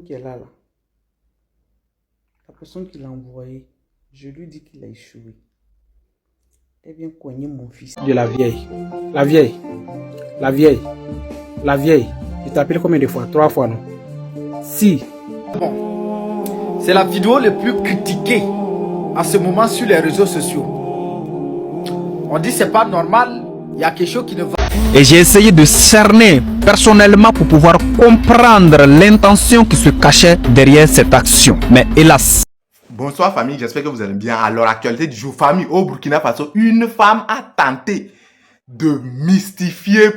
qui est là, la personne qui l'a envoyé, je lui dis qu'il a échoué. Elle vient cogner mon fils. De la vieille. La vieille. La vieille. La vieille. Je t'appelle combien de fois? 3 fois, non? Si. Bon. C'est la vidéo la plus critiquée en ce moment sur les réseaux sociaux. On dit c'est pas normal, il y a quelque chose qui ne va pas. Et j'ai essayé de cerner personnellement pour pouvoir comprendre l'intention qui se cachait derrière cette action. Mais hélas. Bonsoir famille, j'espère que vous allez bien. Alors, actualité du jour, famille, au Burkina Faso, une femme a tenté de mystifier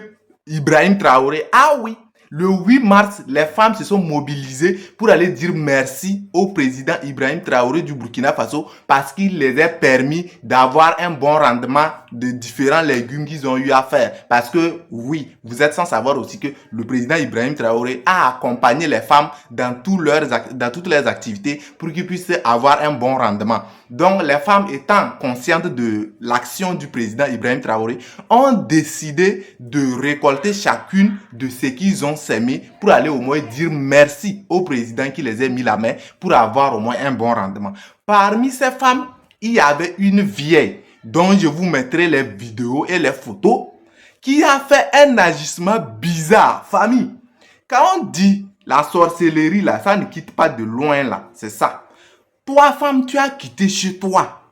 Ibrahim Traoré. Ah oui, le 8 mars, les femmes se sont mobilisées pour aller dire merci au président Ibrahim Traoré du Burkina Faso parce qu'il les a permis d'avoir un bon rendement de différents légumes qu'ils ont eu à faire. Parce que oui, vous êtes sans savoir aussi que le président Ibrahim Traoré a accompagné les femmes dans toutes leurs activités pour qu'ils puissent avoir un bon rendement. Donc les femmes étant conscientes de l'action du président Ibrahim Traoré ont décidé de récolter chacune de ce qu'ils ont sémé pour aller au moins dire merci au président qui les a mis la main pour avoir au moins un bon rendement. Parmi ces femmes, il y avait une vieille dont je vous mettrai les vidéos et les photos qui a fait un agissement bizarre. Famille, quand on dit la sorcellerie là, ça ne quitte pas de loin là, c'est ça. Toi femme, tu as quitté chez toi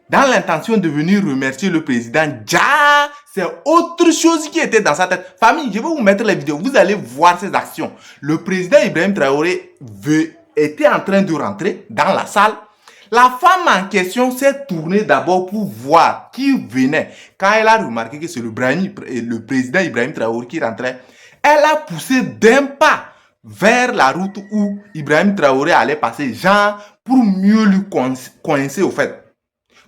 dans l'intention de venir remercier le président. Ja, c'est autre chose qui était dans sa tête. Famille, je vais vous mettre les vidéos, vous allez voir ses actions. Le président Ibrahim Traoré était en train de rentrer dans la salle. La femme en question s'est tournée d'abord pour voir qui venait. Quand elle a remarqué que c'est le président Ibrahim Traoré qui rentrait, elle a poussé d'un pas vers la route où Ibrahim Traoré allait passer, genre pour mieux lui coincer au fait.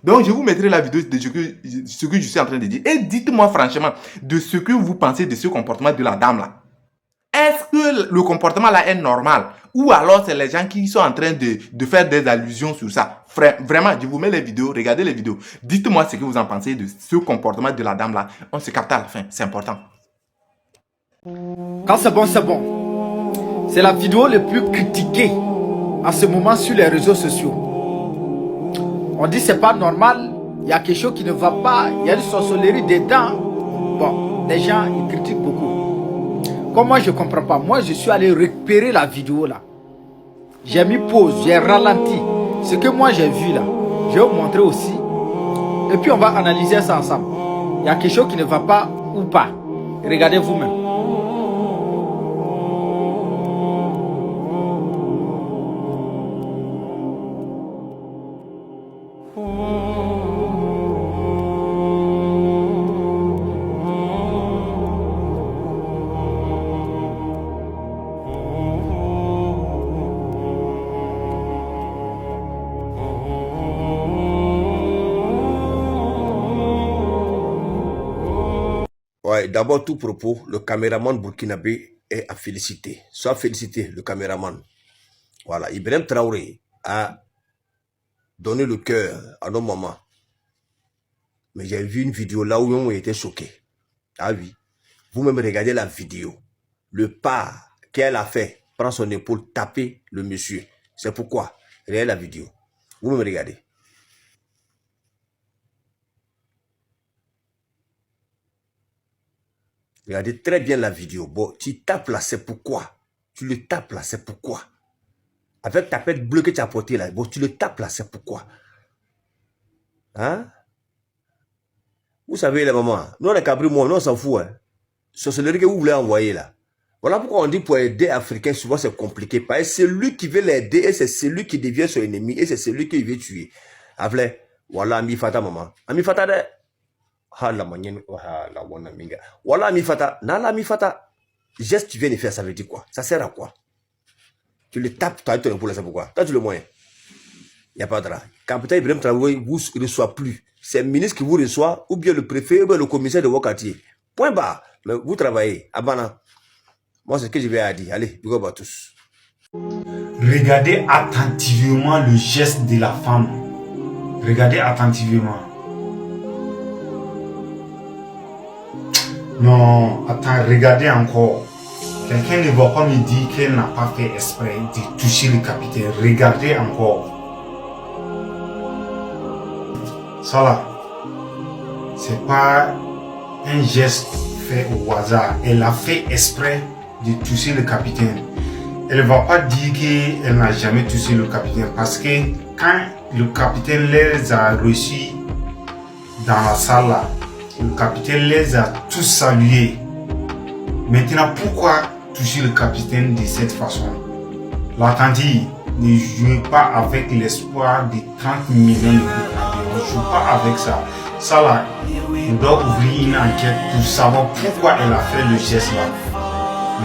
Donc je vous mettrai la vidéo de ce que je suis en train de dire. Et dites-moi franchement de ce que vous pensez de ce comportement de la dame là. Est-ce que le comportement là est normal? Ou alors c'est les gens qui sont en train de faire des allusions sur ça? Vraiment, je vous mets les vidéos, regardez les vidéos. Dites-moi ce que vous en pensez de ce comportement de la dame là. On se capte à la fin, c'est important. Quand c'est bon, c'est bon. C'est la vidéo la plus critiquée en ce moment sur les réseaux sociaux. On dit c'est pas normal, il y a quelque chose qui ne va pas, il y a une sorcellerie dedans. Bon, les gens ils critiquent beaucoup. Comme moi je comprends pas, moi je suis allé récupérer la vidéo là. J'ai mis pause, j'ai ralenti. Ce que moi j'ai vu là, je vais vous montrer aussi. Et puis on va analyser ça ensemble. Il y a quelque chose qui ne va pas ou pas. Regardez vous-même. Ouais, d'abord tout propos, le caméraman burkinabé est à féliciter. Soit félicité, le caméraman. Voilà, Ibrahim Traoré a donné le cœur à nos mamans. Mais j'ai vu une vidéo là où on était choqué. Ah oui, vous-même regardez la vidéo. Le pas qu'elle a fait, prend son épaule, taper le monsieur. C'est pourquoi, regardez la vidéo. Vous-même regardez. Regardez très bien la vidéo. Bon, tu tapes là, c'est pourquoi. Tu le tapes là, c'est pourquoi. Avec ta tête bleue que tu as portée là, bon, tu le tapes là, c'est pourquoi. Hein? Vous savez, les mamans, nous, les cabris, moi, nous, on s'en fout. Hein. C'est celui que vous voulez envoyer là. Voilà pourquoi on dit pour aider Africains, souvent c'est compliqué. Parce que c'est lui qui veut l'aider et c'est celui qui devient son ennemi et c'est celui qui veut tuer. Après, voilà, Ami Fata, maman. Ami Fata, de. Voilà mi fata, nala mi fata. Geste tu viens de faire, ça veut dire quoi? Ça sert à quoi? Tu le tapes, tu as ton épaule, c'est pourquoi? Tu as le moyen. Il n'y a pas de drap. Quand peut-être Ibrahim Traoré vous ne reçoit plus, c'est le ministre qui vous reçoit, ou bien le préfet, ou bien le commissaire de votre quartier. Point barre. Mais vous travaillez. Abana. Moi, c'est ce que je vais dire. Allez, big up à tous. Regardez attentivement le geste de la femme. Regardez attentivement. Non, attends, regardez encore. Quelqu'un ne va pas me dire qu'elle n'a pas fait exprès de toucher le capitaine. Regardez encore. Ça là, c'est pas un geste fait au hasard. Elle a fait exprès de toucher le capitaine. Elle ne va pas dire qu'elle n'a jamais touché le capitaine parce que quand le capitaine les a reçus dans la salle là, le capitaine les a tous salués. Maintenant, pourquoi toucher le capitaine de cette façon? La tante, ne jouez pas avec l'espoir de 30 millions de Burkinabés. Ne joue pas avec ça. Ça là, on doit ouvrir une enquête pour savoir pourquoi elle a fait le geste là.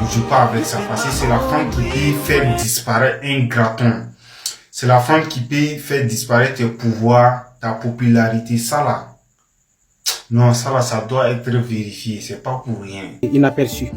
Ne joue pas avec ça parce que c'est la femme qui peut faire disparaître un graton. C'est la femme qui peut faire disparaître tes pouvoirs, ta popularité. Ça là, non, ça là, ça doit être vérifié. C'est pas pour rien. Inaperçu.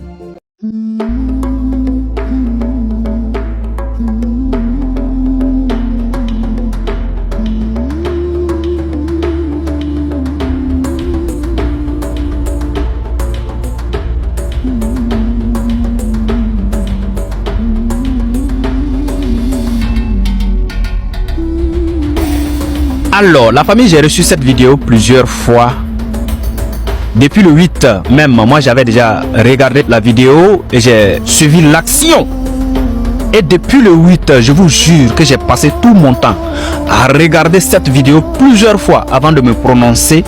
Alors, la famille, j'ai reçu cette vidéo plusieurs fois. Depuis le 8 même, moi j'avais déjà regardé la vidéo et j'ai suivi l'action. Et depuis le 8, je vous jure que j'ai passé tout mon temps à regarder cette vidéo plusieurs fois avant de me prononcer.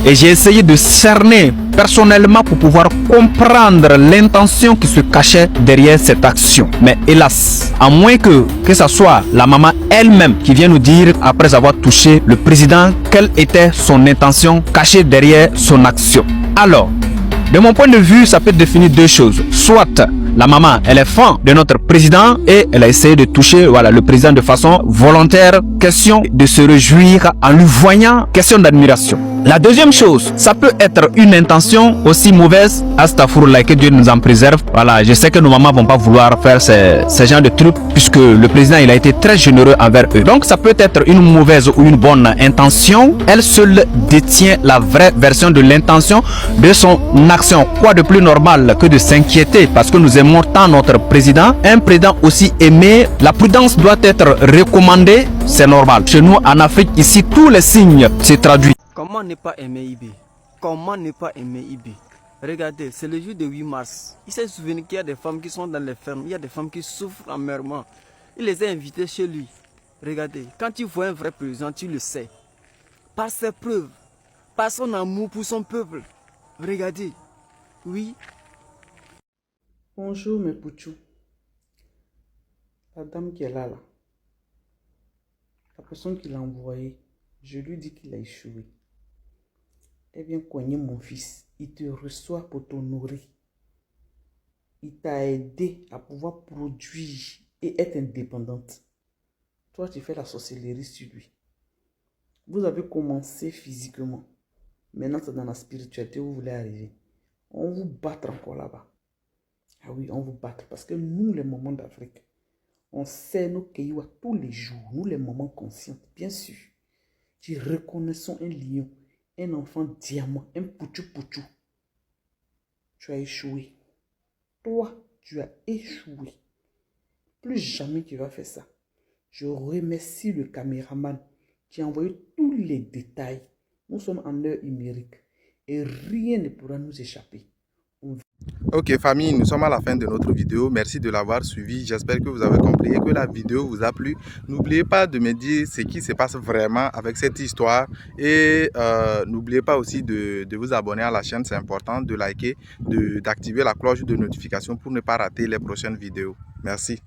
Et j'ai essayé de cerner personnellement pour pouvoir comprendre l'intention qui se cachait derrière cette action. Mais hélas, à moins que ce soit la maman elle-même qui vient nous dire, après avoir touché le président, quelle était son intention cachée derrière son action. Alors, de mon point de vue, ça peut définir deux choses. Soit la maman, elle est fan de notre président et elle a essayé de toucher le président de façon volontaire. Question de se réjouir en lui voyant, question d'admiration. La deuxième chose, ça peut être une intention aussi mauvaise, astaghfirullah, que Dieu nous en préserve. Voilà, je sais que nos mamans vont pas vouloir faire ce genre de trucs puisque le président il a été très généreux envers eux. Donc ça peut être une mauvaise ou une bonne intention. Elle seule détient la vraie version de l'intention de son action. Quoi de plus normal que de s'inquiéter parce que nous aimons tant notre président. Un président aussi aimé, la prudence doit être recommandée, c'est normal. Chez nous en Afrique, ici, tous les signes se traduisent. Comment ne pas aimer Ibi? Comment ne pas aimer Ibi? Regardez, c'est le jour de 8 mars. Il s'est souvenu qu'il y a des femmes qui sont dans les fermes. Il y a des femmes qui souffrent amèrement. Il les a invitées chez lui. Regardez, quand tu vois un vrai président, tu le sais. Par ses preuves, par son amour pour son peuple. Regardez, oui. Bonjour mes poutchous. La dame qui est là, la personne qui l'a envoyé, je lui dis qu'il a échoué. Eh bien, coigner mon fils, il te reçoit pour t'honorer. Il t'a aidé à pouvoir produire et être indépendante. Toi, tu fais la sorcellerie sur lui. Vous avez commencé physiquement. Maintenant, c'est dans la spiritualité où vous voulez arriver. On vous battre encore là-bas. Ah oui, on vous battre. Parce que nous, les mamans d'Afrique, on sait nos cailloux tous les jours. Nous, les mamans conscientes, bien sûr. Qui reconnaissons un lion, un enfant diamant, un pouchou. Tu as échoué. Toi, tu as échoué. Plus jamais tu vas faire ça. Je remercie le caméraman qui a envoyé tous les détails. Nous sommes en heure numérique et rien ne pourra nous échapper. Ok famille, nous sommes à la fin de notre vidéo. Merci de l'avoir suivi. J'espère que vous avez compris et que la vidéo vous a plu. N'oubliez pas de me dire ce qui se passe vraiment avec cette histoire. Et n'oubliez pas aussi de vous abonner à la chaîne, c'est important, de liker, d'activer la cloche de notification pour ne pas rater les prochaines vidéos. Merci.